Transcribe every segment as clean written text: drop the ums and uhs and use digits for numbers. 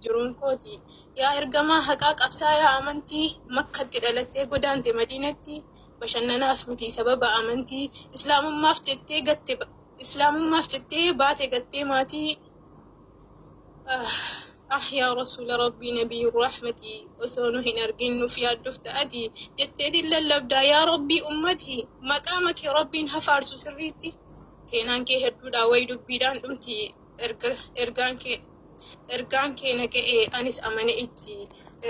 jiruun kooti. Yaa ergamaa haqaa qabsaa'aa amantii makkatti dhalattee godaante madiinatti bashannanaaf miti sababa amantii islaamummaaf jettee baate gattee maatii. يا رسول ربي نبي الرحمة وسونه نرجين في الدفت أدي جتدي للبدا يا ربي أمتي مقامك ربي هفارس سريتي سينانك هدودا ويدبيدان دمتي ergaan keena ga'ee anis amane itti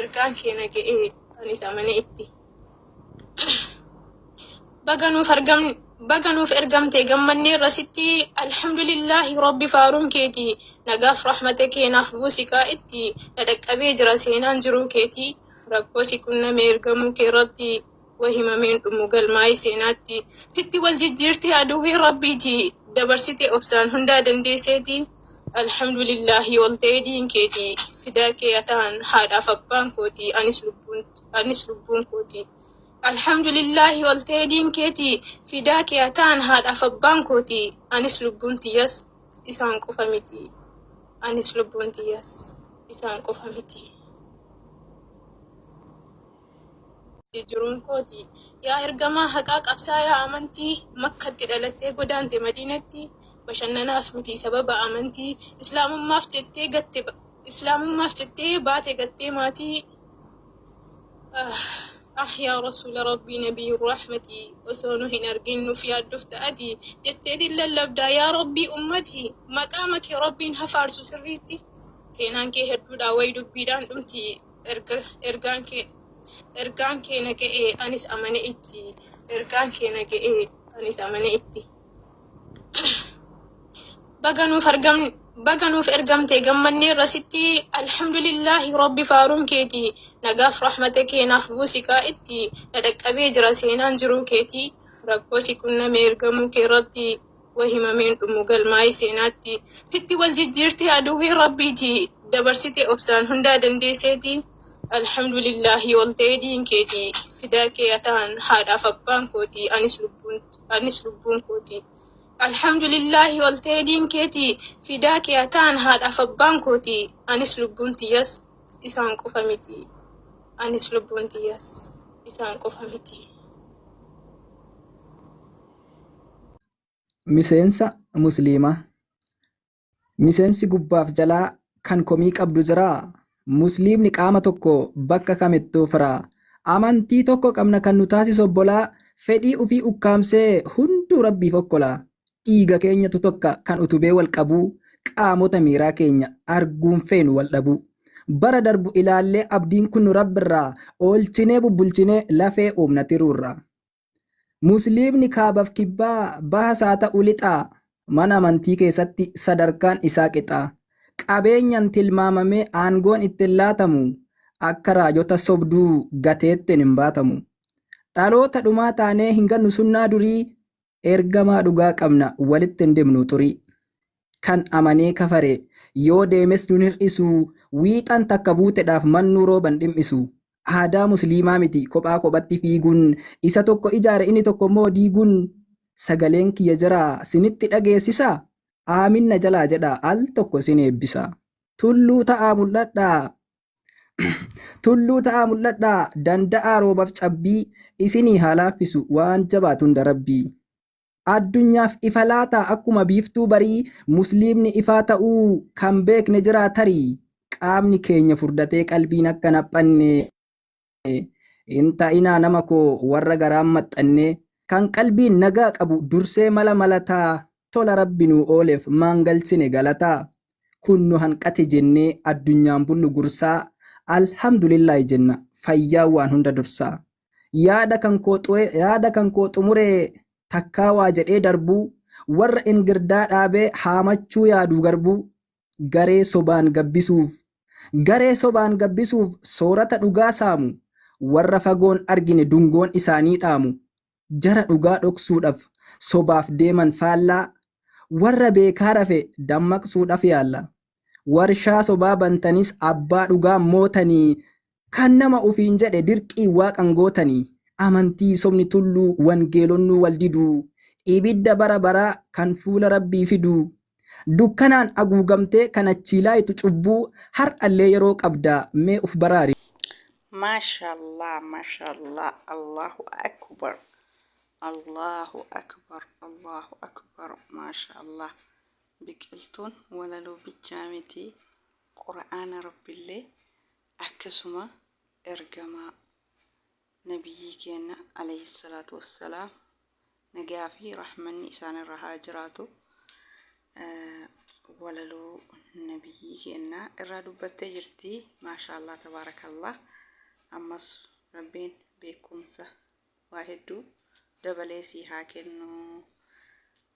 ergaan keena ga'ee anis amane itti baganuuf ergamte gammannee rasitti alhamdulillahi rabbi faaruun keeti nagaaf rahmata keenaaf buusikaa itti dadhaqqabee jira seenaan jiruu keeti rakkoo si qunname ergamuu keerratti wahimameen dhumu galmaa'ii seenaatti sitti wal jijjiirti aduwwii rabbiiti dabarsite obsaan hundaa dandeesseeti. Alhamdulillahi oltee diin keeti fidaa kee ataan haadhaaf abbaan kooti anis lubbuun kooti. Alhamdulillahi oltee diin keeti fidaa kee ataan haadhaaf abbaan kooti anis lubbuun tiyyas isaan qofa miti anis lubbuun tiyyas isaan qofa miti. Jiruun kooti yaa ergamaa haqaa qabsaa'aa amantii makkatti dhalattee godaante madiinatti bashannanaaf miti sababa amantii islaamummaaf jettee baate gattee maatii. يا رسول ربي نبي الرحمة وسونه نرجين في الدفت أدي جتدي للبدا يا ربي أمتي مقامك ربي هفارس سريتي سينانك هدودا ويدبيدان دمتي ergaan keena ga'ee anis amane itti ergaan keena ga'ee anis amane itti baganuuf ergamte gammannee rasitti alhamdulillahi rabbi faaruun keeti nagaaf rahmata keenaaf buusikaa itti dadhaqqabee jira seenaan jiruu keeti rakkoo si qunname ergamuu keerratti wahimameen dhumu galmaa'ii seenaatti sitti wal jijjiirti aduwwii rabbiiti dabarsite obsaan hundaa dandeesseeti. Alhamdulillahi oltee diin keeti fidaa kee ataan haadhaaf abbaan kooti anis lubbuun kooti. Alhamdulillahi oltee diin keeti fidaa kee ataan haadhaaf abbaan kooti anis lubbuun tiyyas isaan qofa miti anis lubbuun tiyyas isaan qofa miti. Miseensa musliimaa. Miseensi gubbaaf jalaa kan komii qabdu jiraa? Musliimni qaama tokko bakka kamittuu firaa. Amantii tokko qabna kan nu taasisu obbolaa. Fedhii ufii ukkaamsee hunduu rabbiif okkolaa. Dhiiga keenyatu tokko kan utubee wal qabuu. Qaamota miiraa keenya arguun feenu wal dhabuu. Bara darbu ilaallee abdiin kun nu rabbirraa. Oolchinee bubbulchinee lafee uumna tiruurraa. Musliimni kaabaaf kibbaa baha saata ulixaa. Mana amantii keessatti sadarkaan isaa qixaa. Qabeenyaan tilmaamamee aangoon ittiin laatamu akka raajota sobduu gateettiin hin baatamu. Dhaloota dhumaa taanee hin gannu sunnaa durii ergamaa dhugaa qabna walitti hin deemnu turii. Kan amanee kafare yoo deemes nun hir'isu wiixan takka buuteedhaaf mannuu rooban dhimmisu. Aadaa musliimaa miti kophaa kophatti fiiguun isa tokko ijaare inni tokko immoo diiguun. Sagaleen kiyya jira sinitti dhageessisaa. Aaminna jalaa jedha al tokko sin eebbisa. Tulluu ta'aa mul'adhaa danda'aa roobaaf cabbii isinii haa laaffisu waan jabaatuun darabbii. Addunyaaf ifa laataa akkuma biiftuu barii musliimni ifaa ta'uu kan beekne jira tarii. Qaamni keenya furdatee qalbiin akka naphanne hin ta'inaa nama koo warra garaan maxxanne kan qalbiin nagaa qabu dursee mala malataa. Tola rabbi nuu ooleef maangalchine galataa. Kun nu hanqate jennee addunyaan bullu gursaa. Alhamdulillahi jenna fayyaa waan hunda dursaa. Yaada kan koo xumuree takkaa waa jedhee darbuu. Warra ingirdaa dhaabee haamachuu yaaduu garbuu. Garee sobaan gabbisuuf soorata dhugaa saamu. Warra fagoon argine dungoon isaanii dhaamu. Jara dhugaa dhoksuudhaaf sobaaf deeman faallaa. Warra beekaa rafe dammaqsuudhaaf yaalla. Warshaa sobaa bantanis abbaa dhugaa mootanii kan nama ufiin jedhe dirqii waaqan gootanii. Amantii sobni tulluu wangeelonnuu wal diduu. Ibidda bara baraa kan fuula rabbii fiduu. dukkanaan haguugamtee kan achii laayitu cubbuu har'allee yeroo qabdaa mee uf baraari. Mashallah, mashallah, Allahu Akbar, Allahu Akbar, Allahu Akbar, mashallah. Biqiltuun walaloo bichaa miti qura'aana rabbillee akkasuma ergamaa nabiyyi keenya alayhi salaatu wassalaam nagaa fi rahmanni isaanirra haa jiraatu. Walaloo nabiyyi keenya irraa dubbattee jirti. Mashallah, tabaarakallah. Ammas rabbiin beekumsa waa hedduu dabalee sii haa kennu.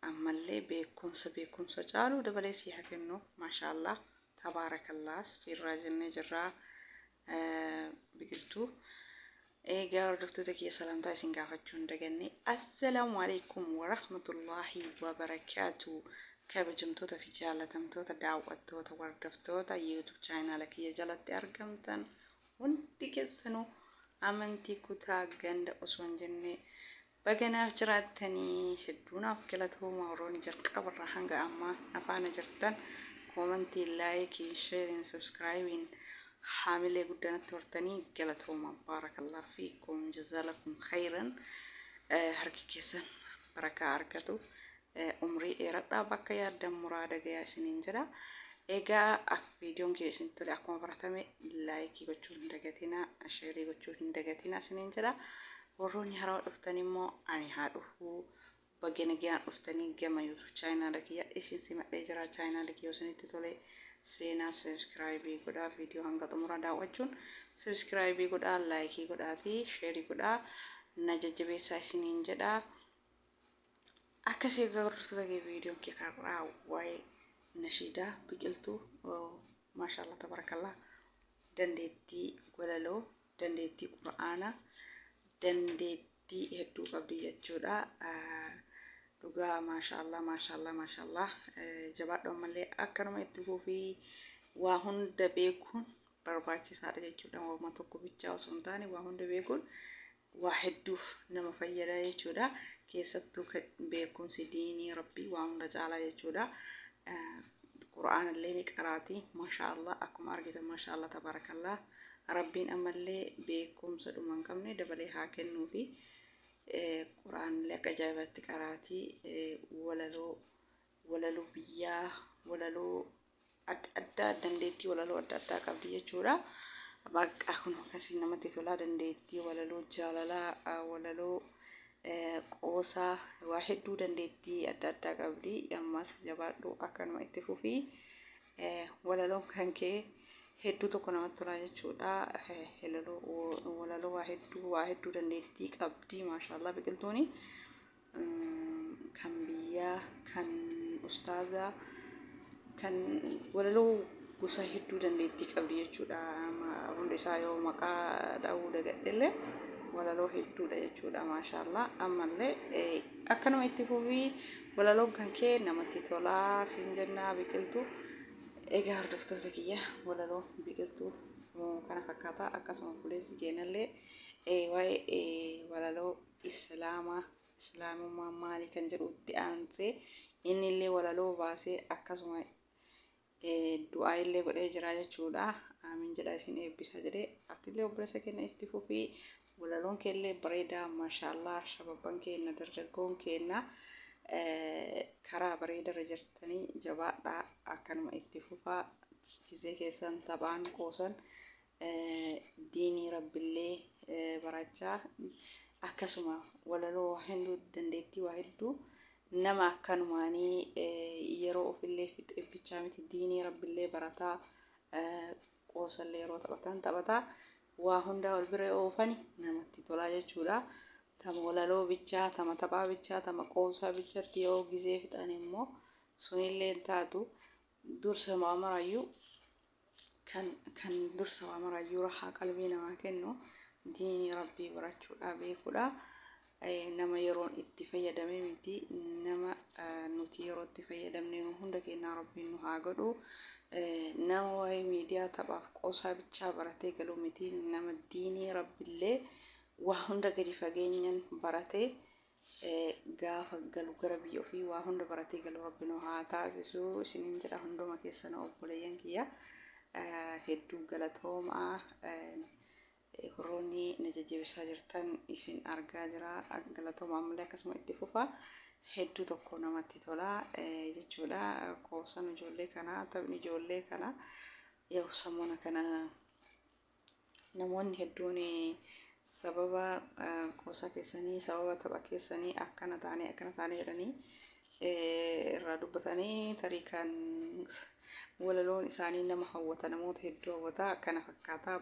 Ammallee beekumsa caalu dabalee sii haa kennu. Mashallah, tabaarakallah. Sirraa jennee jirraa biqiltuu. Egaa hordoftoota kiyya salantaa isin gaafachuu hin daganne. Assalaamu alaykum wa rahmatullahi wa barakaatu. Kabajamtoota fi jaalatamtoota daawwattoota hordoftoota YouTube channel kiyya jalatti argamtan hundi keessanuu amantii kutaa ganda osoo hin jenne baganaaf jiraattanii hedduunaaf galatooma. Warroonni jalqabarraa hanga ammaa afaana jirtan koomentii, laayikii, sheeriin, sabskiraayibiin haamilee guddanatti hortanii galatooma. Baarakallah fiikum, jazaalakum khayran. Harki keessan barakaa argatu. Umrii dheeradhaa bakka yaaddan muraada gayaa isiniin jedha. Egaa viidiyoon kee isin tole akkuma baratame laayikii gochuu hin dagatinaa, sheerii gochuu hin dagatinaa isiniin jedha. Warroonni haaraa dhuftan immoo ani haa dhufu baga nagaan dhuftanii gama YouTube channel kiyya isin simadhee jira. Channel kiyya isinitti tole seenaa subscribe godhaa, viidiyoo hanga xumuraa daawwachuun subscribe godhaa, laayikii godhaa fi sheerii godhaa na jajjabeessaa isiniin jedha. Akkasii egaa hordoftoota kee viidiyoon kee kanarraa waa'ee nashiidaa biqiltuu mashallah tabarakallah dandeettii walaloo, dandeettii qura'aanaa, dandeettii hedduu qabdi jechuudha. Dhugaa mashallah jabaadhu. Ammallee akkanuma itti fufii waa hunda beekuun barbaachisaadha jechuudha. Waan tokko bichaa osoo hin taane waa hunda beekuun waa hedduuf nama fayyada jechuudha. Keessattuu beekumsi diinii rabbii waa hunda caalaa jechuudha. Qura'aan illee ni qaraati. Mashallah akkuma argitan mashallah tabarakallah. Rabbiin ammallee beekumsa dhuma hin qabne dabalee haa kennuufi. Qura'aan illee akka ajaa'ibatti qaraati. Walaloo biyyaa, walaloo adda addaa, dandeettii walaloo adda addaa qabdi jechuudha. Bakka kun akkasii namatti tolaa. Dandeettii walaloo jaalalaa, walaloo qoosaa, waa hedduu dandeettii adda addaa qabdi. Ammas jabaadhu akkanuma itti fufii. Walaloon kan kee hedduu tokko namatti tolaa jechuudha. Walaloo waa hedduu dandeettii qabdi. Mashallah biqiltuuni kan biyyaa, kan ustaazaa, kan walaloo gosa hedduu dandeettii qabdi jechuudha. Hundi isaa yoo maqaa dha'uu dagadhellee walaloo hedduudha jechuudha. Mashallah ammallee akkanuma itti fufii. Walaloon kan kee namatti tolaa siin jennaa biqiltuu. Egaa hordoftoota kiyya walaloo biqiltuu kana fakkaata. Akkasuma fuulessi keenyallee waa'ee walaloo islaamummaa maalii kan jedhutti aansee inni illee walaloo baasee akkasuma du'aa illee godhee jira jechuudha. Amiin jedha isin eebbisa jedhee atillee obboleessa keenya itti fufii. Walaloon keellee bareedaa mashallah. Shababban keenya dargaggoon keenya karaa bareedarra jirtanii jabaadhaa akkanuma itti fufaa. Gizee keessan taphaan qoosan diinii rabbillee barachaa akkasuma walaloo hedduu dandeettii waa hedduu nama akkanumaanii yeroo ofillee fixeeffachaa miti diinii rabbillee barataa qoosallee yeroo taphataa waa hunda wal bira oofani namatti tolaa jechuudha. Tama walaloo bichaa, tama taphaa bichaa, tama qoosaa bichaatti yoo gizee fixan immoo sunillee taatu dursa maamarayyuu kan dursa maamarayyuu rahaa qalbii namaa kennu diinii rabbii barachuudha beekuudha. Nama yeroon itti fayyadame miti, nama nuti yeroo itti fayyadamne hunda keenya rabbiin nu haa godhu. Nama waa'ee miidiyaa taphaaf qoosaa bichaa baratee galuu miti, nama diinii rabbillee waa hunda gadi fageenyaan baratee gaafa galu gara biyya ofii waa hunda baratee galu rabbi nu haa taasisu isiniin jedha hunduma keessan obboleeyyan kiyya hedduu galatoomaa horoonni na jajjabeessaa jirtan isin argaa jira galatoomaa ammallee akkasuma itti fufa hedduu tokko namatti tola jechuudha qoosan ijoollee kana taphni ijoollee kana yoo sammuna kana namoonni hedduun sababa qoosa keessanii sababa tapha keessanii akkana taane jedhanii irraa dubbatanii tarii kan walaloon isaanii nama hawwata namoota hedduu hawwata akkana fakkaata